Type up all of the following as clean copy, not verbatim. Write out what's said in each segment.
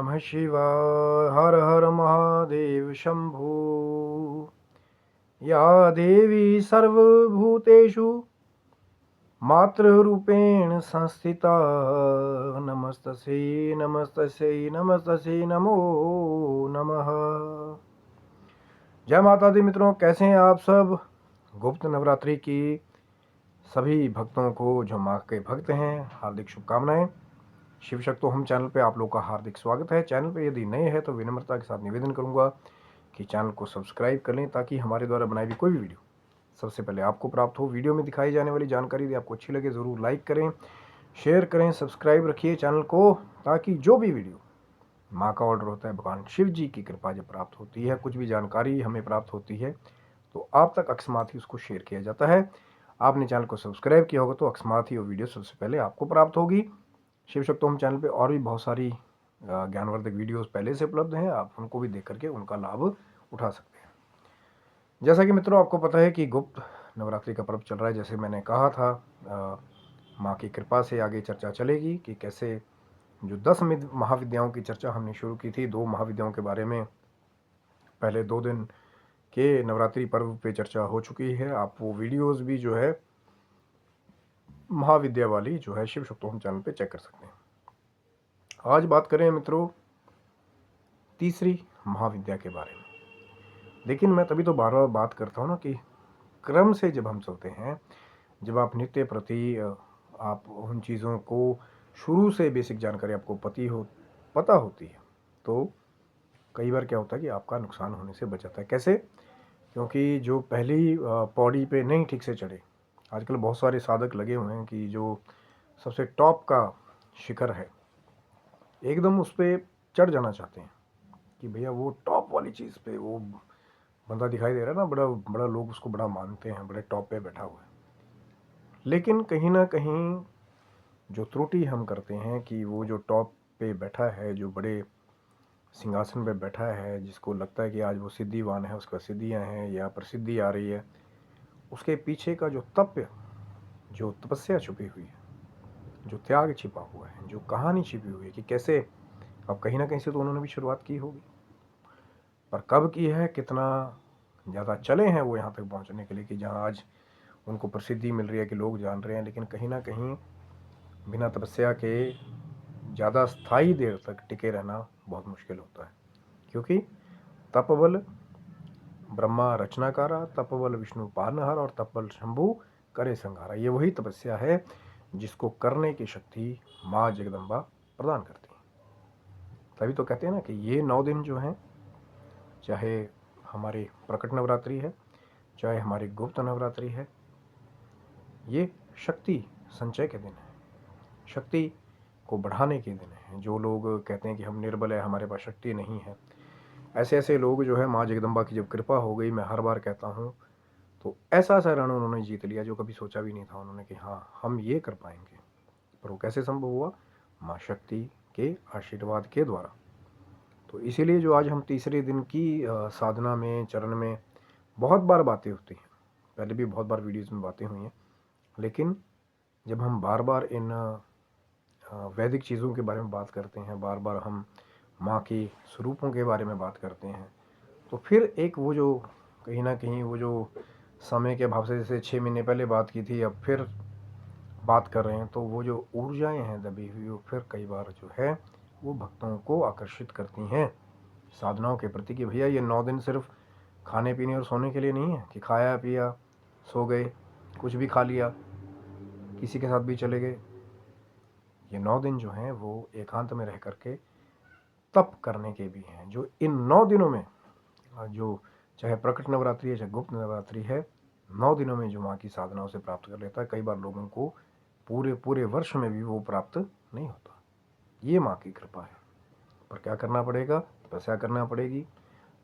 नमः शिवाय। हर हर महादेव शंभो। या देवी सर्वभूतेषु मातृरूपेण संस्थिता। नमस्तस्यै नमस्तस्यै नमस्तस्यै नमो नमः। जय माता दी मित्रों, कैसे हैं आप सब। गुप्त नवरात्रि की सभी भक्तों को, जो माँ के भक्त हैं, हार्दिक शुभकामनाएं। शिव शक्तो हम चैनल पे आप लोग का हार्दिक स्वागत है। चैनल पे यदि नए हैं तो विनम्रता के साथ निवेदन करूंगा कि चैनल को सब्सक्राइब कर लें, ताकि हमारे द्वारा बनाई हुई कोई भी वीडियो सबसे पहले आपको प्राप्त हो। वीडियो में दिखाई जाने वाली जानकारी यदि आपको अच्छी लगे ज़रूर लाइक करें, शेयर करें, सब्सक्राइब रखिए चैनल को, ताकि जो भी वीडियो माँ का ऑर्डर होता है, भगवान शिव जी की कृपा जब प्राप्त होती है, कुछ भी जानकारी हमें प्राप्त होती है तो आप तक अकस्मात ही उसको शेयर किया जाता है। आपने चैनल को सब्सक्राइब किया होगा तो अकस्मात ही वो वीडियो सबसे पहले आपको प्राप्त होगी। शिव शक्तो हम चैनल पे और भी बहुत सारी ज्ञानवर्धक वीडियोस पहले से उपलब्ध हैं, आप उनको भी देख करके उनका लाभ उठा सकते हैं। जैसा कि मित्रों आपको पता है कि गुप्त नवरात्रि का पर्व चल रहा है। जैसे मैंने कहा था, माँ की कृपा से आगे चर्चा चलेगी कि कैसे जो 10 महाविद्याओं की चर्चा हमने शुरू की थी, 2 महाविद्याओं के बारे में पहले 2 दिन के नवरात्रि पर्व पे चर्चा हो चुकी है। आप वो वीडियोस भी जो है महाविद्या वाली जो है शिव शक्तो हम चैनल पे चेक कर सकते हैं। आज बात करें मित्रों तीसरी महाविद्या के बारे में। लेकिन मैं तभी तो बार बार बात करता हूँ ना कि क्रम से जब हम चलते हैं, जब आप नित्य प्रति आप उन चीज़ों को शुरू से बेसिक जानकारी आपको पता होती है, तो कई बार क्या होता है कि आपका नुकसान होने से बच जाता है। कैसे? क्योंकि जो पहली पौड़ी पे नहीं ठीक से चढ़े, आजकल बहुत सारे साधक लगे हुए हैं कि जो सबसे टॉप का शिखर है एकदम उस पर चढ़ जाना चाहते हैं कि भैया वो टॉप वाली चीज़ पे वो बंदा दिखाई दे रहा है ना, बड़ा बड़ा लोग उसको बड़ा मानते हैं, बड़े टॉप पे बैठा हुआ है। लेकिन कहीं ना कहीं जो त्रुटि हम करते हैं कि वो जो टॉप पे बैठा है, जो बड़े सिंहासन पे बैठा है, जिसको लगता है कि आज वो सिद्धिवान है, उसका सिद्धियाँ हैं या प्रसिद्धि आ रही है, उसके पीछे का जो तप, जो तपस्या छुपी हुई है, जो त्याग छिपा हुआ है, जो कहानी छिपी हुई है कि कैसे अब कहीं ना कहीं से तो उन्होंने भी शुरुआत की होगी, पर कब की है, कितना ज़्यादा चले हैं वो यहाँ तक पहुँचने के लिए कि जहाँ आज उनको प्रसिद्धि मिल रही है कि लोग जान रहे हैं। लेकिन कहीं ना कहीं बिना तपस्या के ज़्यादा स्थायी देर तक टिके रहना बहुत मुश्किल होता है, क्योंकि तपबल ब्रह्मा रचनाकारा, तपबल विष्णु पालनहार और तपबल शंभु करे संहारा। ये वही तपस्या है जिसको करने की शक्ति माँ जगदम्बा प्रदान करती है। तभी तो कहते हैं ना कि ये 9 दिन जो हैं, चाहे हमारी प्रकट नवरात्रि है, चाहे हमारी गुप्त नवरात्रि है, ये शक्ति संचय के दिन है, शक्ति को बढ़ाने के दिन है। जो लोग कहते हैं कि हम निर्बल है, हमारे पास शक्ति नहीं है, ऐसे ऐसे लोग जो है माँ जगदम्बा की जब कृपा हो गई, मैं हर बार कहता हूँ, तो ऐसा ऐसा रण उन्होंने जीत लिया जो कभी सोचा भी नहीं था उन्होंने कि हाँ हम ये कर पाएंगे। पर वो कैसे संभव हुआ? माँ शक्ति के आशीर्वाद के द्वारा। तो इसीलिए जो आज हम तीसरे दिन की साधना में, चरण में बहुत बार बातें होती हैं, पहले भी बहुत बार वीडियोज़ में बातें हुई हैं, लेकिन जब हम बार बार इन वैदिक चीज़ों के बारे में बात करते हैं, बार बार हम माँ के स्वरूपों के बारे में बात करते हैं, तो फिर एक वो जो कहीं ना कहीं वो जो समय के अभाव से, जैसे 6 महीने पहले बात की थी, अब फिर बात कर रहे हैं, तो वो जो ऊर्जाएं हैं दबी हुई, वो फिर कई बार जो है वो भक्तों को आकर्षित करती हैं साधनाओं के प्रति कि भैया ये 9 दिन सिर्फ खाने पीने और सोने के लिए नहीं है कि खाया पिया सो गए, कुछ भी खा लिया, किसी के साथ भी चले गए। ये 9 दिन जो हैं वो एकांत में रह करके तप करने के भी हैं। जो इन 9 दिनों में, जो चाहे प्रकट नवरात्रि है चाहे गुप्त नवरात्रि है, 9 दिनों में जो माँ की साधनाओं से प्राप्त कर लेता है, कई बार लोगों को पूरे पूरे वर्ष में भी वो प्राप्त नहीं होता। ये माँ की कृपा है। पर क्या करना पड़ेगा? तपस्या करना पड़ेगी,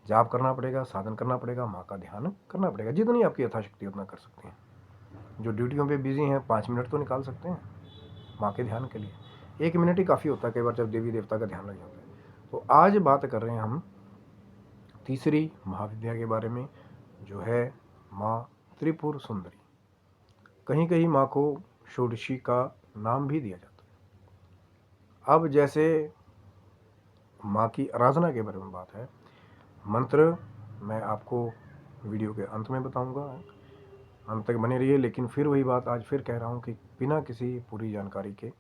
जाप करना पड़ेगा, साधन करना पड़ेगा, माँ का ध्यान करना पड़ेगा। जितनी आपकी यथाशक्ति उतना कर सकते हैं। जो ड्यूटियों पे बिजी हैं 5 मिनट तो निकाल सकते हैं माँ के ध्यान के लिए। 1 मिनट ही काफ़ी होता है कई बार जब देवी देवता का ध्यान लग जाता है। तो आज बात कर रहे हैं हम तीसरी महाविद्या के बारे में, जो है माँ त्रिपुर सुंदरी। कहीं कहीं माँ को षोडशी का नाम भी दिया जाता है। अब जैसे माँ की आराधना के बारे में बात है। मंत्र मैं आपको वीडियो के अंत में बताऊंगा, अंत तक बने रहिए। लेकिन फिर वही बात आज फिर कह रहा हूँ कि बिना किसी पूरी जानकारी के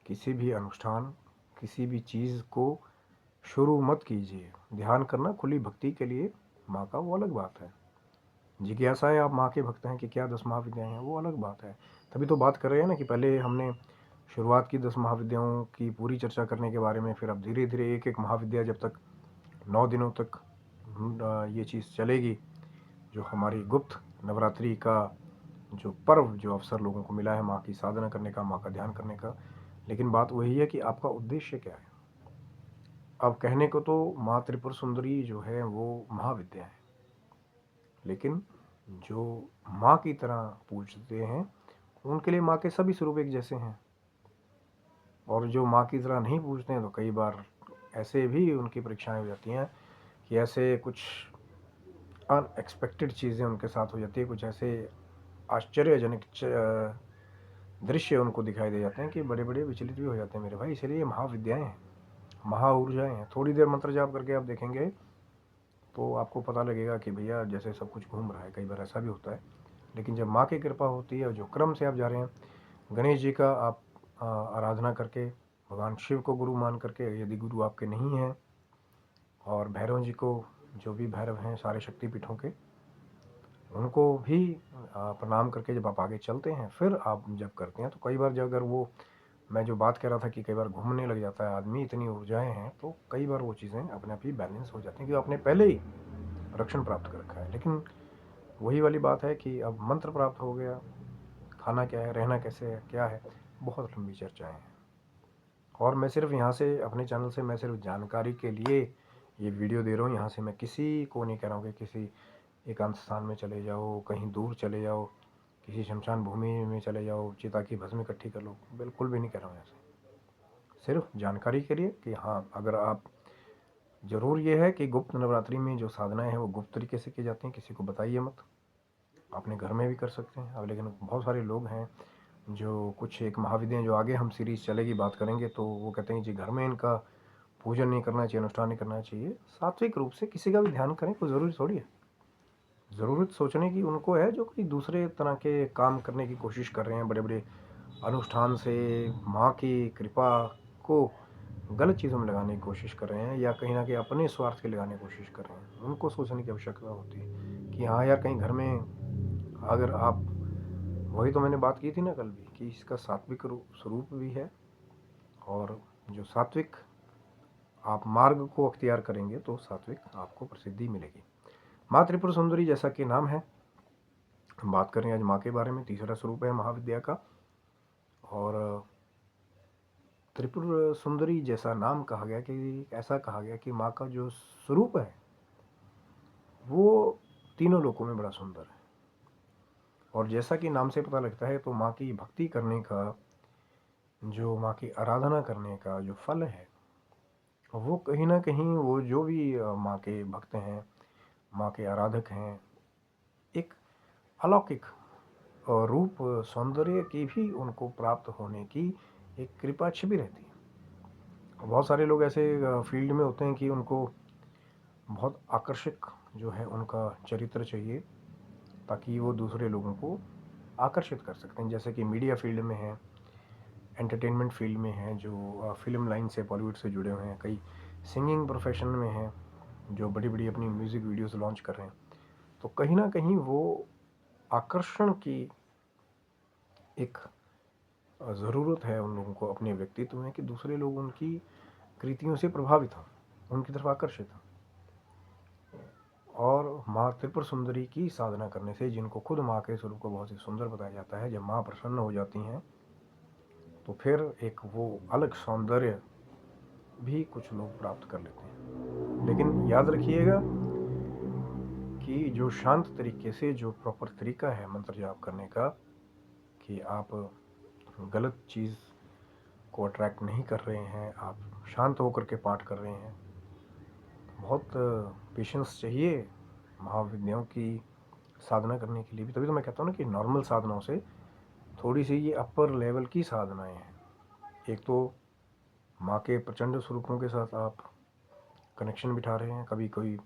किसी भी अनुष्ठान, किसी भी चीज़ को शुरू मत कीजिए। ध्यान करना खुली भक्ति के लिए माँ का, वो अलग बात है। जिज्ञासा है, आप माँ के भक्त हैं कि क्या 10 महाविद्याएँ हैं, वो अलग बात है। तभी तो बात कर रहे हैं ना कि पहले हमने शुरुआत की 10 महाविद्याओं की पूरी चर्चा करने के बारे में, फिर अब धीरे धीरे एक एक महाविद्या जब तक 9 दिनों तक ये चीज़ चलेगी, जो हमारी गुप्त नवरात्रि का जो पर्व, जो अवसर लोगों को मिला है माँ की साधना करने का, माँ का ध्यान करने का। लेकिन बात वही है कि आपका उद्देश्य क्या है। अब कहने को तो माँ त्रिपुर सुंदरी जो है वो महाविद्या है, लेकिन जो माँ की तरह पूजते हैं उनके लिए माँ के सभी स्वरूप एक जैसे हैं। और जो माँ की तरह नहीं पूजते हैं तो कई बार ऐसे भी उनकी परीक्षाएं हो जाती हैं कि ऐसे कुछ अनएक्सपेक्टेड चीज़ें उनके साथ हो जाती है, कुछ ऐसे आश्चर्यजनक दृश्य उनको दिखाई दे जाते हैं कि बड़े बड़े विचलित भी हो जाते हैं मेरे भाई। इसलिए ये महाविद्याएँ हैं, महा ऊर्जाएँ हैं। थोड़ी देर मंत्र जाप करके आप देखेंगे तो आपको पता लगेगा कि भैया जैसे सब कुछ घूम रहा है। कई बार ऐसा भी होता है, लेकिन जब माँ की कृपा होती है, जो क्रम से आप जा रहे हैं, गणेश जी का आप आराधना करके, भगवान शिव को गुरु मान करके, यदि गुरु आपके नहीं हैं, और भैरव जी को, जो भी भैरव हैं सारे शक्तिपीठों के, उनको भी प्रणाम करके जब आप आगे चलते हैं, फिर आप जब करते हैं तो कई बार जब अगर वो, मैं जो बात कर रहा था कि कई बार घूमने लग जाता है आदमी, इतनी ऊर्जाएं हैं, तो कई बार वो चीज़ें अपने आप ही बैलेंस हो जाती हैं, क्योंकि आपने पहले ही रक्षण प्राप्त कर रखा है। लेकिन वही वाली बात है कि अब मंत्र प्राप्त हो गया, खाना क्या है, रहना कैसे है, क्या है, बहुत लंबी चर्चाएं हैं। और मैं सिर्फ यहाँ से, अपने चैनल से मैं सिर्फ जानकारी के लिए ये वीडियो दे रहा हूँ। यहाँ से मैं किसी को नहीं कह रहा हूँ कि किसी एकांत स्थान में चले जाओ, कहीं दूर चले जाओ, किसी शमशान भूमि में चले जाओ, चिता की भस्म इकट्ठी कर लो, बिल्कुल भी नहीं कह रहा हूँ ऐसे। सिर्फ जानकारी के लिए कि हाँ, अगर आप, ज़रूर ये है कि गुप्त नवरात्रि में जो साधनाएं हैं वो गुप्त तरीके से की जाती हैं, किसी को बताइए मत, अपने घर में भी कर सकते हैं। अब लेकिन बहुत सारे लोग हैं जो कुछ एक महाविद्याएँ, जो आगे हम सीरीज़ चलेगी बात करेंगे, तो वो कहते हैं जी घर में इनका पूजन नहीं करना चाहिए, अनुष्ठान नहीं करना चाहिए। सात्विक रूप से किसी का भी ध्यान करें, कोई ज़रूरी थोड़ी है। ज़रूरत सोचने की उनको है जो कोई दूसरे तरह के काम करने की कोशिश कर रहे हैं, बड़े बड़े अनुष्ठान से माँ की कृपा को गलत चीज़ों में लगाने की कोशिश कर रहे हैं, या कहीं ना कहीं अपने स्वार्थ के लगाने की कोशिश कर रहे हैं। उनको सोचने की आवश्यकता होती है कि हाँ यार, कहीं घर में अगर आप, वही तो मैंने बात की थी ना कल भी, कि इसका सात्विक स्वरूप भी है, और जो सात्विक आप मार्ग को अख्तियार करेंगे तो सात्विक आपको प्रसिद्धि मिलेगी। माँ त्रिपुर सुंदरी जैसा कि नाम है, हम बात करें आज माँ के बारे में। तीसरा स्वरूप है महाविद्या का, और त्रिपुर सुंदरी जैसा नाम कहा गया कि, ऐसा कहा गया कि माँ का जो स्वरूप है वो तीनों लोकों में बड़ा सुंदर है। और जैसा कि नाम से पता लगता है, तो माँ की भक्ति करने का, जो माँ की आराधना करने का जो फल है, वो कहीं ना कहीं वो जो भी माँ के भक्त हैं, माँ के आराधक हैं, एक अलौकिक और रूप सौंदर्य की भी उनको प्राप्त होने की एक कृपा छिपी रहती है। बहुत सारे लोग ऐसे फील्ड में होते हैं कि उनको बहुत आकर्षक जो है उनका चरित्र चाहिए, ताकि वो दूसरे लोगों को आकर्षित कर सकते हैं। जैसे कि मीडिया फील्ड में है, एंटरटेनमेंट फील्ड में है, जो फिल्म लाइन से, बॉलीवुड से जुड़े हुए हैं, कई सिंगिंग प्रोफेशन में हैं जो बड़ी बड़ी अपनी म्यूज़िक वीडियोस लॉन्च कर रहे हैं। तो कहीं ना कहीं वो आकर्षण की एक ज़रूरत है उन लोगों को अपने व्यक्तित्व में, कि दूसरे लोग उनकी कृतियों से प्रभावित हों, उनकी तरफ आकर्षित हों। और माँ त्रिपुर सुंदरी की साधना करने से, जिनको खुद माँ के स्वरूप को बहुत ही सुंदर बताया जाता है, जब माँ प्रसन्न हो जाती हैं तो फिर एक वो अलग सौंदर्य भी कुछ लोग प्राप्त कर लेते हैं। लेकिन याद रखिएगा कि जो शांत तरीके से, जो प्रॉपर तरीका है मंत्र जाप करने का, कि आप गलत चीज़ को अट्रैक्ट नहीं कर रहे हैं, आप शांत होकर के पाठ कर रहे हैं। बहुत पेशेंस चाहिए महाविद्याओं की साधना करने के लिए भी। तभी तो मैं कहता हूँ ना कि नॉर्मल साधनाओं से थोड़ी सी ये अपर लेवल की साधनाएं हैं। एक तो माँ के प्रचंड स्वरूपों के साथ आप कनेक्शन बिठा रहे हैं। कभी कोई,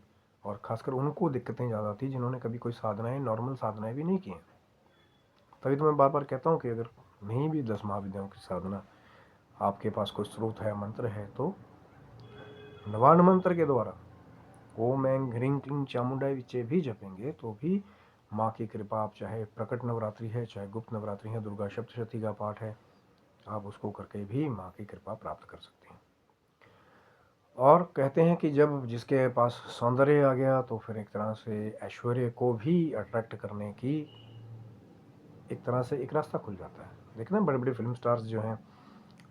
और खासकर उनको दिक्कतें ज़्यादा थी जिन्होंने कभी कोई साधनाएं, नॉर्मल साधनाएं भी नहीं की हैं। तभी तो मैं बार बार कहता हूँ कि अगर नहीं भी 10 महाविद्याओं की साधना आपके पास कोई स्रोत है, मंत्र है, तो नवान्न मंत्र के द्वारा ओम ऐं ह्रीं क्लीं चामुंडाय विचे भी जपेंगे तो भी माँ की कृपा, आप चाहे प्रकट नवरात्रि है, चाहे गुप्त नवरात्रि है, दुर्गा सप्तशती का पाठ है, आप उसको करके भी माँ की कृपा प्राप्त कर सकते हैं। और कहते हैं कि जब जिसके पास सौंदर्य आ गया तो फिर एक तरह से ऐश्वर्य को भी अट्रैक्ट करने की एक तरह से एक रास्ता खुल जाता है। देखना बड़े बड़े फिल्म स्टार्स जो हैं,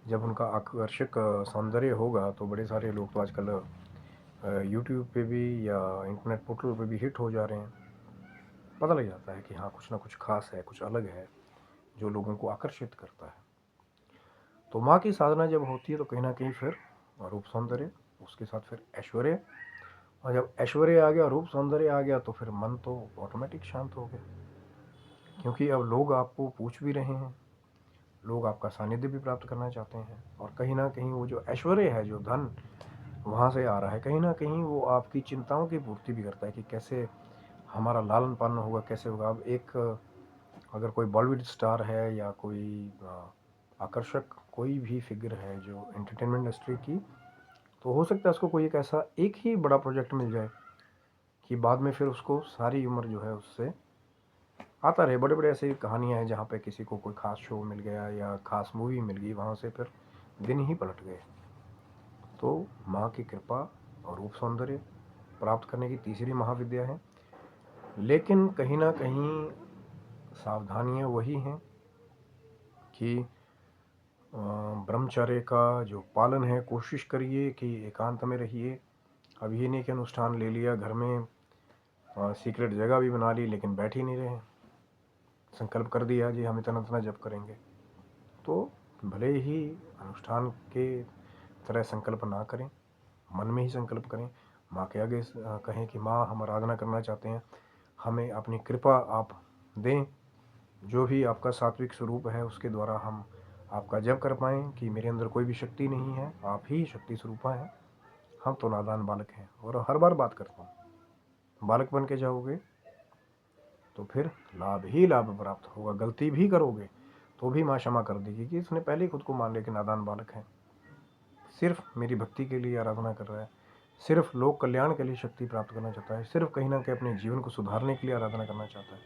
जब उनका आकर्षक सौंदर्य होगा तो बड़े सारे लोग तो आजकल यूट्यूब पे भी या इंटरनेट पोर्टल पे भी हिट हो जा रहे हैं। पता लग जाता है कि हाँ, कुछ ना कुछ खास है, कुछ अलग है जो लोगों को आकर्षित करता है। तो माँ की साधना जब होती है तो कहीं ना कहीं फिर रूप सौंदर्य, उसके साथ फिर ऐश्वर्य, और जब ऐश्वर्य आ गया, रूप सौंदर्य आ गया, तो फिर मन तो ऑटोमेटिक शांत हो गया। क्योंकि अब लोग आपको पूछ भी रहे हैं, लोग आपका सानिध्य भी प्राप्त करना चाहते हैं, और कहीं ना कहीं वो जो ऐश्वर्य है, जो धन वहाँ से आ रहा है, कहीं ना कहीं वो आपकी चिंताओं की पूर्ति भी करता है कि कैसे हमारा लालन पालन होगा, कैसे होगा। अब एक अगर कोई बॉलीवुड स्टार है या कोई आकर्षक कोई भी फिगर है जो एंटरटेनमेंट इंडस्ट्री की, तो हो सकता है उसको कोई एक ऐसा एक ही बड़ा प्रोजेक्ट मिल जाए कि बाद में फिर उसको सारी उम्र जो है उससे आता रहे। बड़े बड़े ऐसी कहानियाँ हैं जहाँ पे किसी को कोई खास शो मिल गया या खास मूवी मिल गई, वहाँ से फिर दिन ही पलट गए। तो माँ की कृपा और रूप सौंदर्य प्राप्त करने की तीसरी महाविद्या है। लेकिन कहीं ना कहीं सावधानियाँ वही हैं कि ब्रह्मचर्य का जो पालन है, कोशिश करिए कि एकांत में रहिए। अब ये नहीं कि अनुष्ठान ले लिया घर में, सीक्रेट जगह भी बना ली, लेकिन बैठ ही नहीं रहे। संकल्प कर दिया जी हम इतना इतना जप करेंगे, तो भले ही अनुष्ठान के तरह संकल्प ना करें, मन में ही संकल्प करें। माँ के आगे कहें कि माँ हम आराधना करना चाहते हैं, हमें अपनी कृपा आप दें, जो भी आपका सात्विक स्वरूप है उसके द्वारा हम आपका जप कर पाएँ, कि मेरे अंदर कोई भी शक्ति नहीं है, आप ही शक्ति स्वरूपा हैं, हम तो नादान बालक हैं। और हर बार बात करता हूँ, बालक बन के जाओगे तो फिर लाभ ही लाभ प्राप्त होगा। गलती भी करोगे तो भी माँ क्षमा कर देगी कि इसने पहले ही खुद को मान लिया कि नादान बालक है, सिर्फ मेरी भक्ति के लिए आराधना कर रहा है, सिर्फ लोक कल्याण के लिए शक्ति प्राप्त करना चाहता है, सिर्फ कहीं ना कहीं अपने जीवन को सुधारने के लिए आराधना करना चाहता है।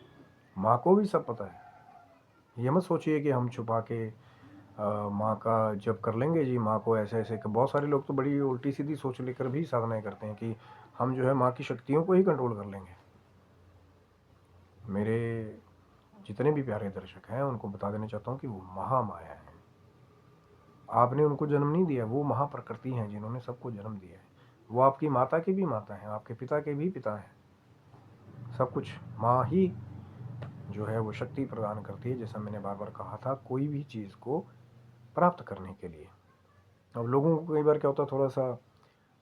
माँ को भी सब पता है। ये मत सोचिए कि हम छुपा के माँ का जप कर लेंगे जी, माँ को ऐसे ऐसे। बहुत सारे लोग तो बड़ी उल्टी सीधी सोच लेकर भी साधनाएं करते हैं कि हम जो है माँ की शक्तियों को ही कंट्रोल कर लेंगे। मेरे जितने भी प्यारे दर्शक हैं उनको बता देना चाहता हूँ कि वो महामाया है। आपने उनको जन्म नहीं दिया, वो महाप्रकृति हैं जिन्होंने सबको जन्म दिया है। वो आपकी माता की भी माता है, आपके पिता के भी पिता हैं। सब कुछ माँ ही जो है वो शक्ति प्रदान करती है, जैसा मैंने बार बार कहा था, कोई भी चीज़ को प्राप्त करने के लिए। अब लोगों को कई बार क्या होता है, थोड़ा सा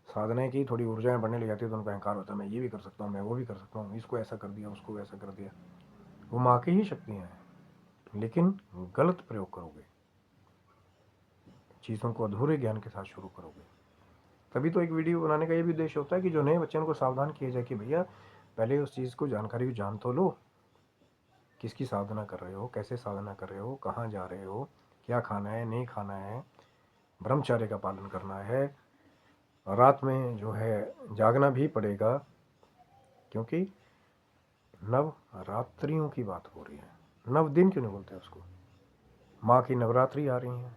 साधना की थोड़ी ऊर्जाएं बढ़ने लग जाती है तो उनका अहंकार होता है, मैं ये भी कर सकता हूँ, मैं वो भी कर सकता हूँ, इसको ऐसा कर दिया, उसको वैसा कर दिया। वो माँ की ही शक्तियाँ हैं, लेकिन गलत प्रयोग करोगे, चीज़ों को अधूरे ज्ञान के साथ शुरू करोगे। तभी तो एक वीडियो बनाने का ये भी उद्देश्य होता है कि जो नए बच्चे उनको सावधान किया जाए कि भैया पहले उस चीज़ को जानकारी जान तो लो, किसकी साधना कर रहे हो, कैसे साधना कर रहे हो, कहाँ जा रहे हो, क्या खाना है नहीं खाना है, ब्रह्मचर्य का पालन करना है, रात में जो है जागना भी पड़ेगा, क्योंकि नवरात्रियों की बात हो रही है। नव दिन क्यों नहीं बोलते उसको, माँ की नवरात्रि आ रही हैं,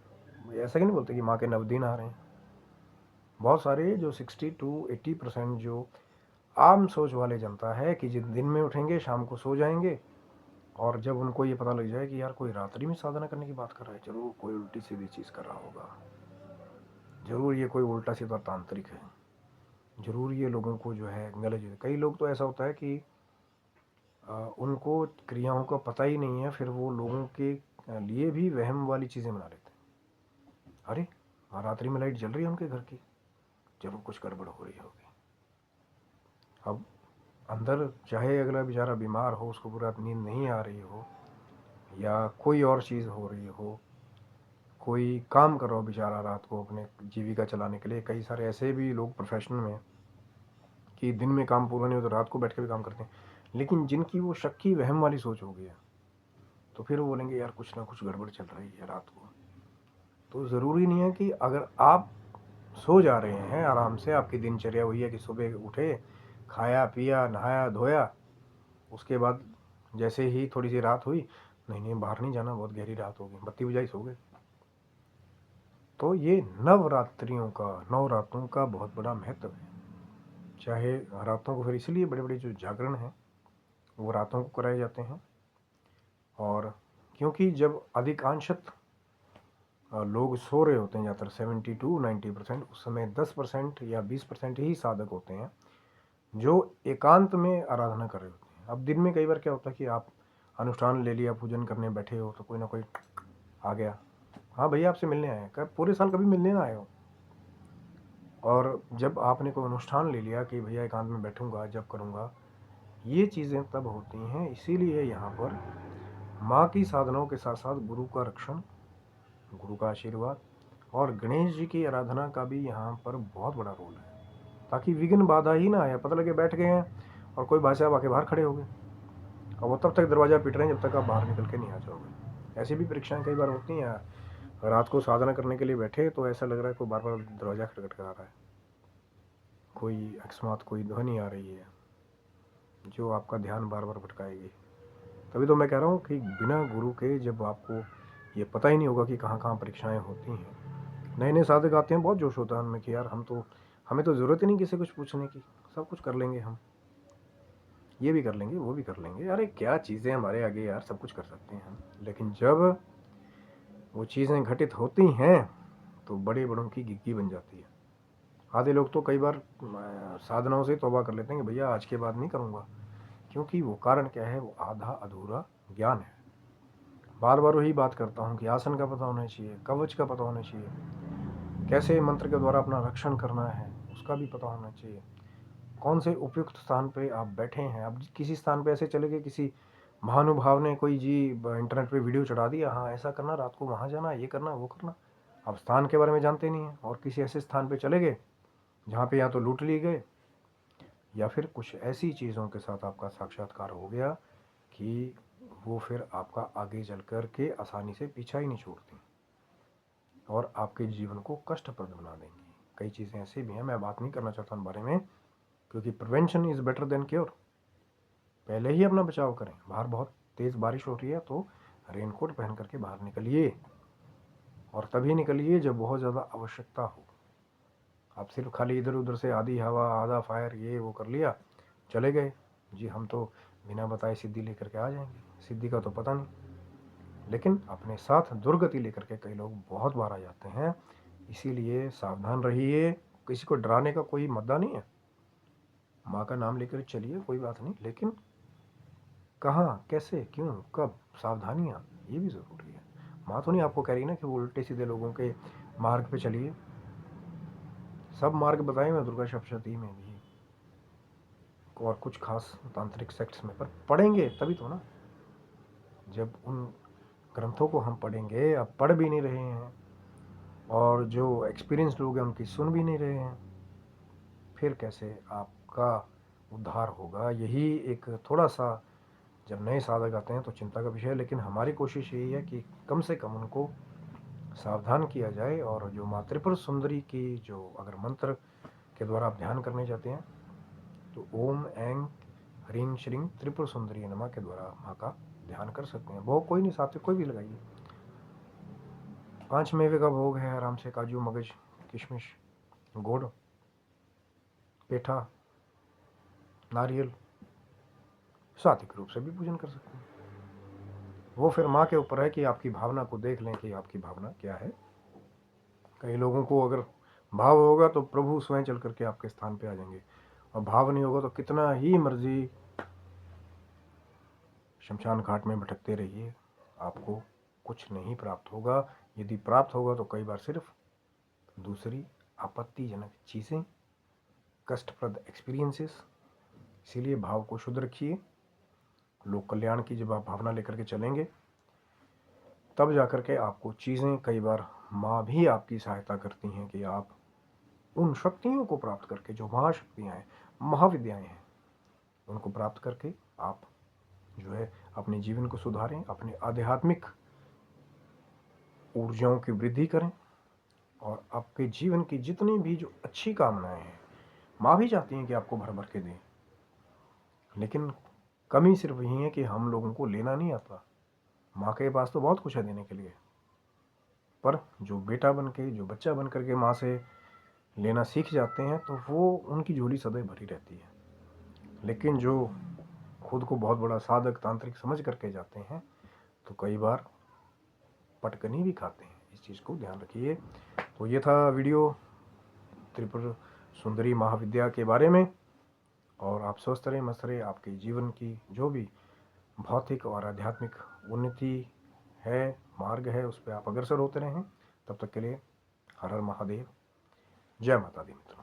ऐसा क्यों नहीं बोलते कि माँ के नव दिन आ रहे हैं। बहुत सारे जो 60 to 80% जो आम सोच वाले जनता है कि जिन दिन में उठेंगे शाम को सो जाएंगे, और जब उनको ये पता लग जाए कि यार कोई रात्रि में साधना करने की बात कर रहा है, जरूर कोई उल्टी सीधी चीज़ कर रहा होगा, जरूर ये कोई उल्टा सीधा तांत्रिक है, जरूर ये लोगों को जो है गलत। कई लोग तो ऐसा होता है कि उनको क्रियाओं का पता ही नहीं है, फिर वो लोगों के लिए भी वहम वाली चीज़ें बना लेते हैं। अरे रात्रि में लाइट जल रही है उनके घर की, जरूर कुछ गड़बड़ हो रही होगी। अब अंदर चाहे अगला बेचारा बीमार हो, उसको पूरा नींद नहीं आ रही हो, या कोई और चीज़ हो रही हो, कोई काम कर रहा हो बेचारा रात को अपने जीविका चलाने के लिए। कई सारे ऐसे भी लोग प्रोफेशन में कि दिन में काम पूरा नहीं हो तो रात को बैठ के भी काम करते हैं, लेकिन जिनकी वो शक्की वहम वाली सोच हो गई है, तो फिर वो बोलेंगे यार कुछ ना कुछ गड़बड़ चल रही है रात को। तो ज़रूरी नहीं है कि अगर आप सो जा रहे हैं आराम से, आपकी दिनचर्या हुई है कि सुबह उठे, खाया पिया, नहाया धोया, उसके बाद जैसे ही थोड़ी सी रात हुई, नहीं नहीं बाहर नहीं जाना, बहुत गहरी रात होगी, बत्ती बुझाई सो गए। तो ये नवरात्रियों का, नवरात्रों का बहुत बड़ा महत्व है। चाहे रातों को फिर इसलिए बड़े बड़े जो जागरण हैं वो रातों को कराए जाते हैं, और क्योंकि जब अधिकांशत लोग सो रहे होते हैं, ज़्यादातर 70 to 90%, उस समय 10% या 20% ही साधक होते हैं जो एकांत में आराधना कर रहे होते हैं। अब दिन में कई बार क्या होता है कि आप अनुष्ठान ले लिया, पूजन करने बैठे हो, तो कोई ना कोई आ गया, हाँ भैया आपसे मिलने आए हैं, कब पूरे साल कभी मिलने ना आए हो। और जब आपने कोई अनुष्ठान ले लिया कि भैया एकांत में बैठूंगा, जब करूंगा, ये चीज़ें तब होती हैं। इसीलिए यहाँ पर माँ की साधनाओं के साथ साथ गुरु का रक्षण, गुरु का आशीर्वाद और गणेश जी की आराधना का भी यहाँ पर बहुत बड़ा रोल है, ताकि विघ्न बाधा ही ना आए। पता लगे बैठ गए हैं और कोई भाषा आके बाहर खड़े हो गए, और वो तब तक दरवाज़ा पीट रहे हैं जब तक आप बाहर निकल के नहीं आ जाओगे। ऐसी भी परीक्षाएं कई बार होती हैं, रात को साधना करने के लिए बैठे तो ऐसा लग रहा है कोई बार बार दरवाज़ा खटखटा रहा है, कोई अकस्मात कोई ध्वनि आ रही है जो आपका ध्यान बार बार भटकाएगी। तभी तो मैं कह रहा हूँ कि बिना गुरु के जब आपको ये पता ही नहीं होगा कि कहाँ कहाँ परीक्षाएं होती हैं, नए नए साधक आते हैं, बहुत जोश होता है उनमें कि यार हमें तो ज़रूरत ही नहीं किसी कुछ पूछने की, सब कुछ कर लेंगे हम, ये भी कर लेंगे वो भी कर लेंगे। अरे क्या चीज़ें हमारे आगे यार, सब कुछ कर सकते हैं हम। लेकिन जब वो चीज़ें घटित होती हैं तो बड़े बड़ों की गिग्गी बन जाती है। आधे लोग तो कई बार साधनाओं से तौबा कर लेते हैं कि भैया आज के बाद नहीं करूँगा, क्योंकि वो कारण क्या है, वो आधा अधूरा ज्ञान है। बार बार वही बात करता हूँ कि आसन का पता होना चाहिए, कवच का पता होना चाहिए, कैसे मंत्र के द्वारा अपना रक्षण करना है उसका भी पता होना चाहिए, कौन से उपयुक्त स्थान पे आप बैठे हैं। अब किसी स्थान पे ऐसे चले गए, किसी महानुभाव ने कोई जी इंटरनेट पे वीडियो चढ़ा दिया, हाँ ऐसा करना, रात को वहाँ जाना, ये करना वो करना, अब स्थान के बारे में जानते नहीं हैं, और किसी ऐसे स्थान पे चले गए जहाँ पे या तो लूट लिए गए या फिर कुछ ऐसी चीज़ों के साथ आपका साक्षात्कार हो गया कि वो फिर आपका आगे चल कर के आसानी से पीछा ही नहीं छोड़ती और आपके जीवन को कष्टप्रद बना देंगी। कई चीज़ें ऐसी भी हैं, मैं बात नहीं करना चाहता उन बारे में, क्योंकि prevention is better than cure. पहले ही अपना बचाव करें। बाहर बहुत तेज़ बारिश हो रही है तो रेनकोट पहन करके बाहर निकलिए, और तभी निकलिए जब बहुत ज़्यादा आवश्यकता हो। आप सिर्फ खाली इधर उधर से आधी हवा आधा फायर ये वो कर लिया, चले गए जी हम तो बिना बताए सिद्धि लेकर के आ जाएंगे, सिद्धि का तो पता नहीं। लेकिन अपने साथ दुर्गति लेकर के कई लोग बहुत बार आ जाते हैं, इसीलिए सावधान रहिए। किसी को डराने का कोई मुद्दा नहीं है, माँ का नाम लेकर चलिए, कोई बात नहीं, लेकिन कहाँ कैसे क्यों कब, सावधानियाँ ये भी ज़रूरी है। माँ तो नहीं आपको कह रही ना कि वो उल्टे सीधे लोगों के मार्ग पे चलिए, सब मार्ग बताए मैं दुर्गा सप्तशती में भी, और कुछ खास तांत्रिक सेक्ट्स में, पर पढ़ेंगे तभी तो ना। जब उन ग्रंथों को हम पढ़ेंगे, अब पढ़ भी नहीं रहे हैं और जो एक्सपीरियंस लोग हैं उनकी सुन भी नहीं रहे हैं, फिर कैसे आपका उद्धार होगा। यही एक थोड़ा सा जब नए साधक आते हैं तो चिंता का विषय है, लेकिन हमारी कोशिश यही है कि कम से कम उनको सावधान किया जाए। और जो माँ त्रिपुर सुंदरी की जो अगर मंत्र के द्वारा आप ध्यान करने जाते हैं तो ओम ऐं ह्रीं श्रीं त्रिपुर सुंदरी नमः के द्वारा माँ का ध्यान कर सकते हैं। भोग कोई नहीं, साथ कोई भी लगाइए, 5 मेवे का भोग है आराम से, काजू मगज किशमिश गुड़ पेठा नारियल, सात्विक रूप से भी पूजन कर सकते हैं। वो फिर माँ के ऊपर है कि आपकी भावना को देख लें कि आपकी भावना क्या है। कई लोगों को अगर भाव होगा तो प्रभु स्वयं चल करके आपके स्थान पे आ जाएंगे, और भाव नहीं होगा तो कितना ही मर्जी शमशान घाट में भटकते रहिए, आपको कुछ नहीं प्राप्त होगा। यदि प्राप्त होगा तो कई बार सिर्फ दूसरी आपत्तिजनक चीज़ें, कष्टप्रद एक्सपीरियंसेस। इसीलिए भाव को शुद्ध रखिए। लोक कल्याण की जब आप भावना लेकर के चलेंगे तब जाकर के आपको चीज़ें कई बार माँ भी आपकी सहायता करती हैं कि आप उन शक्तियों को प्राप्त करके, जो महाशक्तियाँ हैं, महाविद्याएँ हैं, उनको प्राप्त करके आप जो है अपने जीवन को सुधारें, अपने आध्यात्मिक ऊर्जाओं की वृद्धि करें और आपके जीवन की जितनी भी जो अच्छी कामनाएं हैं, माँ भी चाहती हैं कि आपको भर भर के दें, लेकिन कमी सिर्फ यही है कि हम लोगों को लेना नहीं आता। माँ के पास तो बहुत कुछ है देने के लिए, पर जो बेटा बन के, जो बच्चा बन करके माँ से लेना सीख जाते हैं तो वो उनकी झोली सदैव भरी रहती है। लेकिन जो खुद को बहुत बड़ा साधक तांत्रिक समझ करके जाते हैं तो कई बार पटकनी भी खाते हैं। इस चीज़ को ध्यान रखिए। तो ये था वीडियो त्रिपुर सुंदरी महाविद्या के बारे में। और आप स्वस्थ रहें, मस्त रहें। आपके जीवन की जो भी भौतिक और आध्यात्मिक उन्नति है, मार्ग है, उस पर आप अग्रसर होते रहें। तब तक के लिए हर हर महादेव, जय माता दी मित्रों।